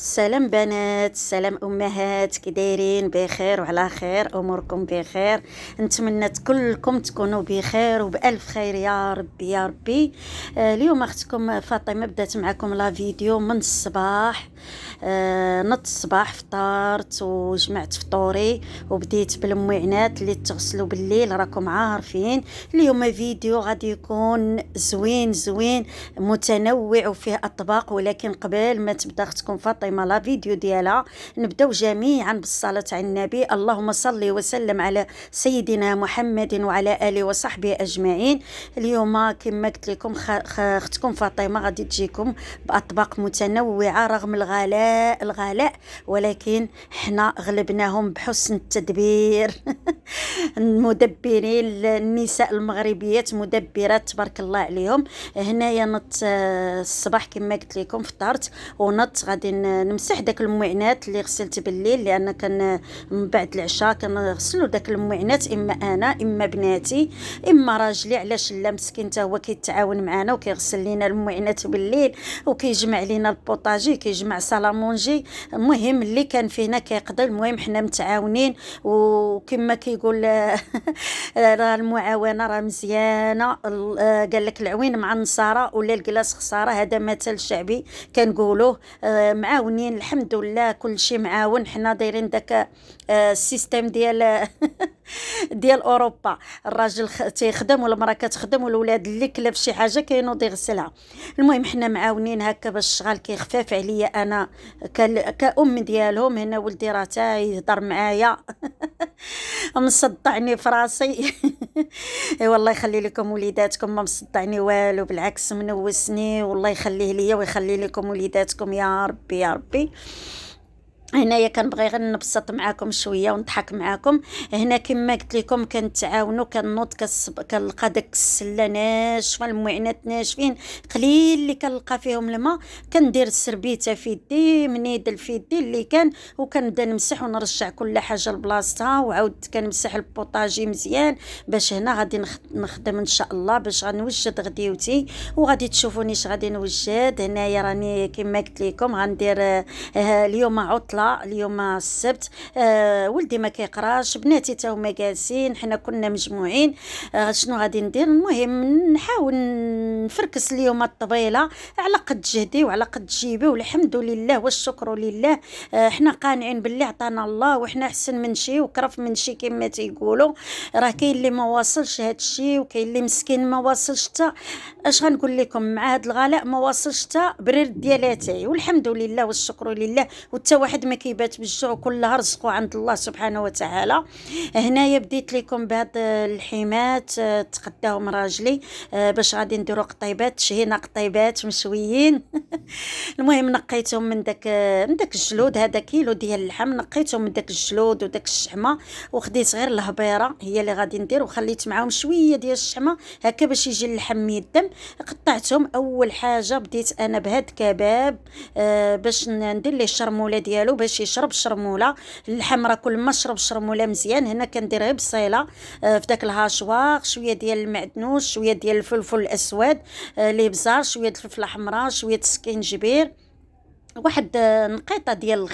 سلام بنات، سلام امهات، كي دايرين؟ بخير وعلى خير، اموركم بخير. نتمنى كلكم تكونوا بخير وبالف خير يا ربي يا ربي. اليوم اختكم فاطمه بدات معكم لا فيديو من الصباح. نط الصباح فطرت وجمعت فطوري وبديت بالمعينات اللي تغسلوا بالليل، راكم عارفين. اليوم فيديو غادي يكون زوين زوين متنوع وفيه اطباق، ولكن قبل ما تبدا اختكم فاطمه لا فيديو ديالها نبداو جميعا بالصلاه على النبي. اللهم صل وسلم على سيدنا محمد وعلى اله وصحبه اجمعين. اليوم كما قلت لكم اختكم فاطمه غادي تجيكم باطباق متنوعه رغم الغلاء، ولكن حنا غلبناهم بحسن التدبير. المدبرين النساء المغربيات مدبرات تبارك الله عليهم. هنايا نط الصباح كما قلت لكم فطرت ونط غادي نمسح داك المعينات اللي غسلت بالليل، لان كان من بعد العشاء كنغسلوا داك المعينات، اما انا اما بناتي اما راجلي. علاش لا؟ مسكين تا هو كيتعاون معنا وكيغسل لينا المعينات بالليل وكيجمع لينا البوطاجي كيجمع سالامونجي. المهم اللي كان فينا كيقضي. المهم حنا متعاونين، وكما كيقول راه المعاونه راه مزيانه. قال لك العوين مع النصارى ولا الكلاس خساره، هذا مثل شعبي كنقولوه. معاونين الحمد لله، كل شيء معاون. حنا دايرين داك السيستم ديال ديال اوروبا، الراجل تيخدم والمراه كتخدم والولاد اللي كلا في شي حاجه كينوض يغسلها. المهم حنا معاونين هكا باش الشغال كيخفف عليا انا كأم ديالهم. هنا ولدي راه تا يهضر معايا مصدعني في راسي. والله يخلي لكم وليداتكم، ما مصدعني والو، بالعكس منوسني. والله يخليه ليا ويخلي لكم وليداتكم يا ربي يا ربي. هنايا كنبغي غير نبسط معاكم شويه ونضحك معاكم. هنا كما قلت لكم كنتعاونوا، كنوض كنلقى داك السله ناشفه، المعينات ناشفين، قليل اللي كنلقى فيهم الماء. كندير السربيته في يدي، منيدل في يدي اللي كان، وكنبدا نمسح ونرجع كل حاجه لبلاصتها، وعاود كنمسح البوطاجي مزيان باش هنا غادي نخدم ان شاء الله، باش غنوجد غديوتي وغادي تشوفوني اش غادي نوجد. هنايا راني كما قلت لكم غندير اليوم عطله، اليوم السبت. ولدي ما كيقراش، بناتي تا هما جالسين، حنا كنا مجموعين. شنو غادي ندير؟ المهم نحاول نفركس اليوم الطبيله على قد جهدي وعلى قد جيبي، والحمد لله والشكر لله. حنا قانعين باللي عطانا الله، وحنا احسن من شي وكرف من شي كما تيقولوا. راه كاين اللي ما واصلش هاد الشيء، وكاين اللي مسكين ما واصلش حتى اش غنقول لكم مع هاد الغلاء، ما واصلش حتى برير ديالاتي، والحمد لله والشكر لله. وتا واحد ما كيبات بالجوع، كلها رزقه عند الله سبحانه وتعالى. هنايا بديت لكم بهاد الحيمات تقداهم راجلي باش غادي نديرو قطيبات، شهينا قطيبات مشويين. المهم نقيتهم من داك الجلود، هذا كيلو ديال اللحم، نقيتهم من داك الجلود وداك الشحمه، وخديت غير الهبيره هي اللي غادي ندير، وخليت معاهم شويه ديال الشحمه هكا باش يجي اللحم يدم. قطعتهم. اول حاجه بديت انا بهاد كباب باش ندير ليه الشرموله ديالو باش يشرب الشرموله. اللحم راه كل ما شرب الشرموله مزيان. هنا كندير غير بصيله في داك الهاشواغ، شويه ديال المعدنوس، شويه ديال الفلفل الاسود لي بزار، شويه الفلفله الحمراء، شويه السكينجبير، واحد نقيطه ديال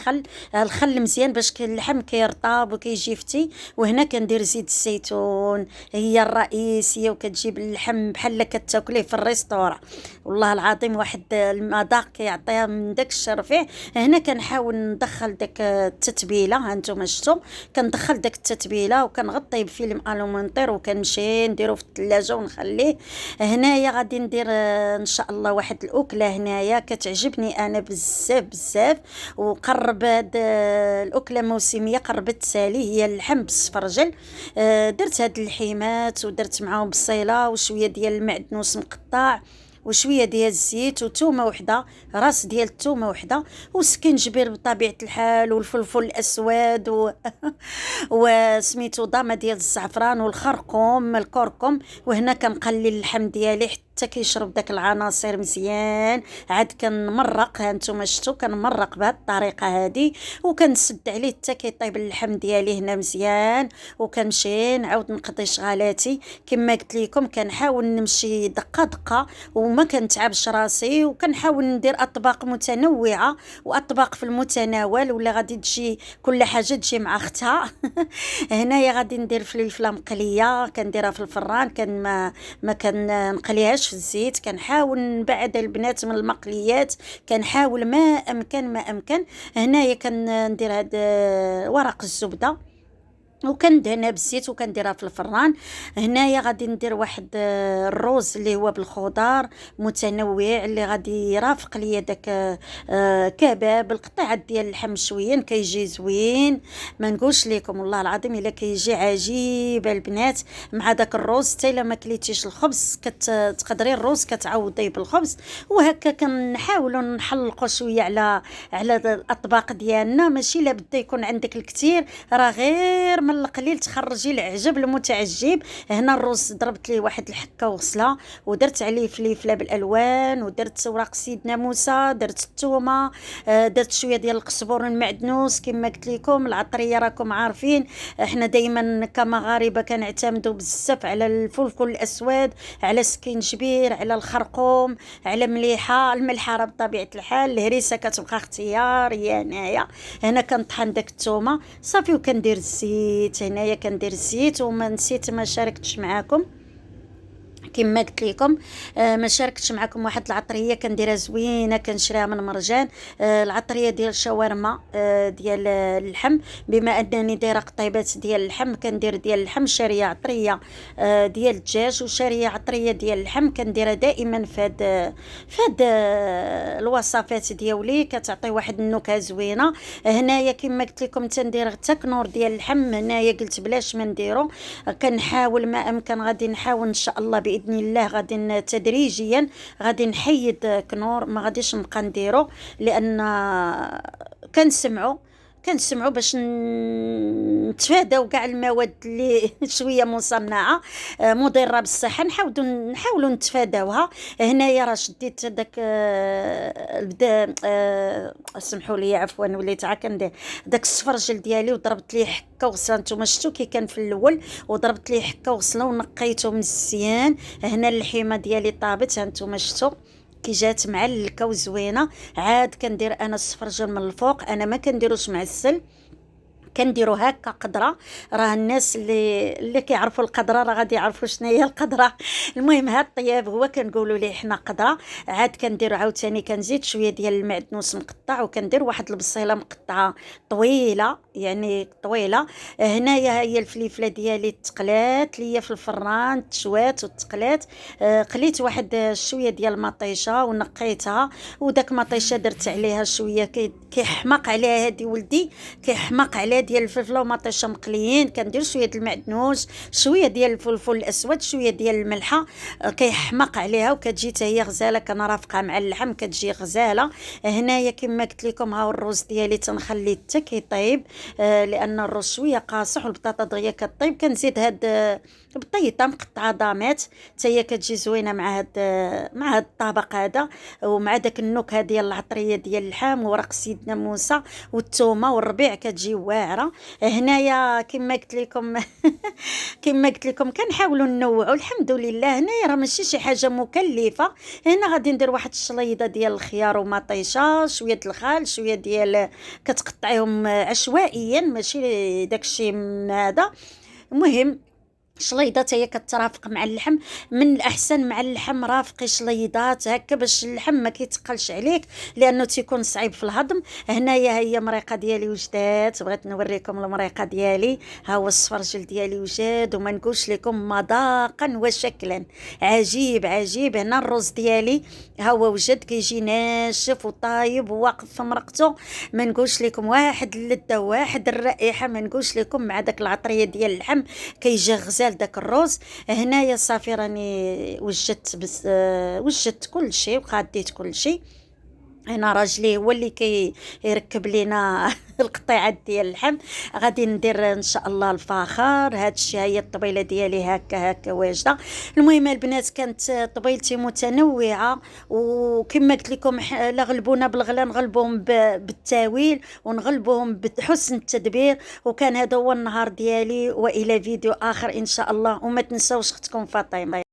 الخل مزيان باش اللحم كيرطاب وكيجي. وهنا كندير زيت الزيتون، هي الرئيسيه، وكتجيب اللحم بحال كتاكليه في الريستورا. والله العظيم واحد المذاق كيعطيها من داك الشرفيع. هنا كنحاول ندخل داك التتبيله، ها نتوما شفتوا كندخل داك التتبيله وكنغطيه بفيلم الومنطير، وكنمشي نديرو في الثلاجه ونخليه. هنايا غادي ندير ان شاء الله واحد الاكله هنايا كتعجبني انا بزاف بزاف، وقرب هاد الاكله موسميه قربت تسالي، هي اللحم بالسفرجل. درت هاد الحيمات ودرت معاهم بصيله وشويه ديال المعدنوس مقطع وشويه ديال الزيت وتومه وحده، راس ديال التومه وحده، وسكنجبير بطبيعه الحال، والفلفل الاسود وسميتو ضامه ديال الزعفران والخرقوم الكركم. وهنا كنقلي اللحم ديالي حتى كيشرب داك العناصر مزيان. عاد كنمرق، ها نتوما شفتوا كنمرق بهذه الطريقه هذه، وكنسد عليه حتى كيطيب اللحم ديالي هنا مزيان. وكنمشي نعاود نقضي شغالاتي كما قلت لكم. كنحاول نمشي دقه دقه وما كنتعبش راسي، وكنحاول ندير اطباق متنوعه واطباق في المتناول، ولا غادي تجي كل حاجه تجي مع اختها. هنايا غادي ندير فلفله مقليه كنديرها في الفران، كان ما كنقليهاش في الزيت. كنحاول نبعد البنات من المقليات، كنحاول ما امكن. هنايا كندير هاد ورق الزبده وكندهنها بالزيت وكنديرها في الفران. هنايا غادي ندير واحد الروز اللي هو بالخضار متنوع، اللي غادي يرافق ليا داك كباب القطعات ديال اللحم شويه كيجي زوين. ما نقولش لكم والله العظيم الا كيجي عجيب البنات مع داك الروز. حتى الا ما كليتيش الخبز كتقدري الروز كتعوضيه بالخبز. وهكا كنحاولوا نحلقوا شويه على الاطباق ديالنا. ماشي لا بده يكون عندك الكثير، راه غير من القليل تخرجي العجب المتعجب. هنا الرز ضربت ليه واحد الحكه وغسله، ودرت عليه فلفله بالالوان، ودرت اوراق سيدنا موسى، درت الثومه، درت شويه ديال القزبر المعدنوس كما قلت لكم. العطريه راكم عارفين احنا دائما كمغاربه كنعتمدوا بزاف على الفلفل الاسود، على السكينجبير، على الخرقوم، على الملحه راه بطبيعه الحال. الهريسه كتبقى اختياريه. هنا كنطحن داك الثومه صافي وكندير الزيت. هنايا كندير الزيت. وما نسيت ما شاركتش معاكم كما قلت لكم، ما شاركتش معكم واحد العطريه كنديرها زوينه كنشريها من مرجان. العطريه ديال الشاورما ديال اللحم. بما انني دايره قطيبات ديال اللحم كندير ديال اللحم شاريه عطريه ديال الدجاج وشاريه عطريه ديال اللحم. كنديرها دائما فهاد الوصفات ديالي كتعطي واحد النكهه زوينه. هنايا كما قلت لكم تندير حتى كنور ديال اللحم. هنايا قلت بلاش ما نديرو، كنحاول ما امكن غادي نحاول ان شاء الله باذن الله غادي تدريجيا غادي نحيد كنور، ما غاديش نبقى نديرو لان كنسمعوا باش نتفاداو كاع المواد اللي شويه مصنعه مضره بالصحه. نحاولوا نتفاداوها. هنايا راه شديت داك بدا سمحوا لي عفوا وليت كندير داك السفرجل ديالي وضربت ليه حكه وغسله. نتوما شفتوا كي كان في الاول وضربت ليه حكه وغسله ونقيته مزيان. هنا اللحيمه ديالي طابت، ها نتوما شفتوا كي جات معلكه وزوينه. عاد كندير انا السفرجل من الفوق، انا ما كنديروش معسل، كنديرو هكا قدره. راه الناس اللي كيعرفوا القدره راه غادي يعرفوا شنو هي القدره. المهم هاد الطياب هو كنقولوا ليه حنا قدره. عاد كنديرو عاوتاني كنزيد شويه ديال المعدنوس مقطع، وكندير واحد البصيله مقطعه طويله يعني طويله. هنايا هي الفليفله ديالي تقلات ليا في الفران تشوات وتقلات. قليت واحد شويه ديال المطيشه ونقيتها، وداك مطيشه درت عليها شويه كيحماق عليها هادي ولدي كيحماق عليها ديال الفلفله ومطيشه مقليين. كندير شويه المعدنوس، شويه ديال الفلفل الاسود، شويه ديال الملحه، كيحماق عليها وكتجي حتى هي غزاله كنرافقها مع اللحم كتجي غزاله. هنايا كما قلت لكم ها الرز ديالي تنخليه حتى كيطيب لان الرز شويه قاصح والبطاطا دغيا كطيب. كنزيد هاد بطيطه مقطعه ضامات حتى هي كتجي زوينه مع هاد الطبق هذا، ومع داك النكهه ديال العطريه ديال اللحم وورق سيدنا موسى والثومه والربيع كتجي واعره. هنايا كما قلت لكم كما قلت لكم كنحاولوا ننوعوا الحمد لله. هنايا راه ماشي شي حاجه مكلفه. هنا غادي ندير واحد الشليضه ديال الخيار ومطيشه، شويه الخل، شويه ديال كتقطعيهم عشوائيا ماشي داكشي هذا. المهم شليضات هي كترافق مع اللحم. من الاحسن مع اللحم رافقي شليضات هكا باش اللحم ما كيتقلش عليك لانه تيكون صعيب في الهضم. هنايا هي مريقه ديالي وجدات، بغيت نوريكم المريقه ديالي. ها هو السفرجل ديالي وجاد وما نقولش لكم مذاقا وشكلا عجيب عجيب. هنا الرز ديالي ها هو وجد كيجي ناشف وطايب وواقف في مرقته. ما نقولش لكم واحد اللذه واحد الرائحه، ما نقولش لكم مع داك العطريه ديال اللحم كيجي غزال داك الرز. هنايا صافي راني وجدت كل شيء وقاديت كل شيء. انا راجلي هو اللي يركب لينا القطيعات ديال اللحم. غادي ندير ان شاء الله الفخار. هاد الشيء هي الطبيله ديالي هكا هكا واجده. المهم البنات كانت طبيلتي متنوعه، وكما قلت لكم لا غلبونا بالغلا نغلبوهم بالتاويل، ونغلبوهم بحسن التدبير. وكان هذا هو النهار ديالي، والى فيديو اخر ان شاء الله. وما تنساوش اختكم فاطمه.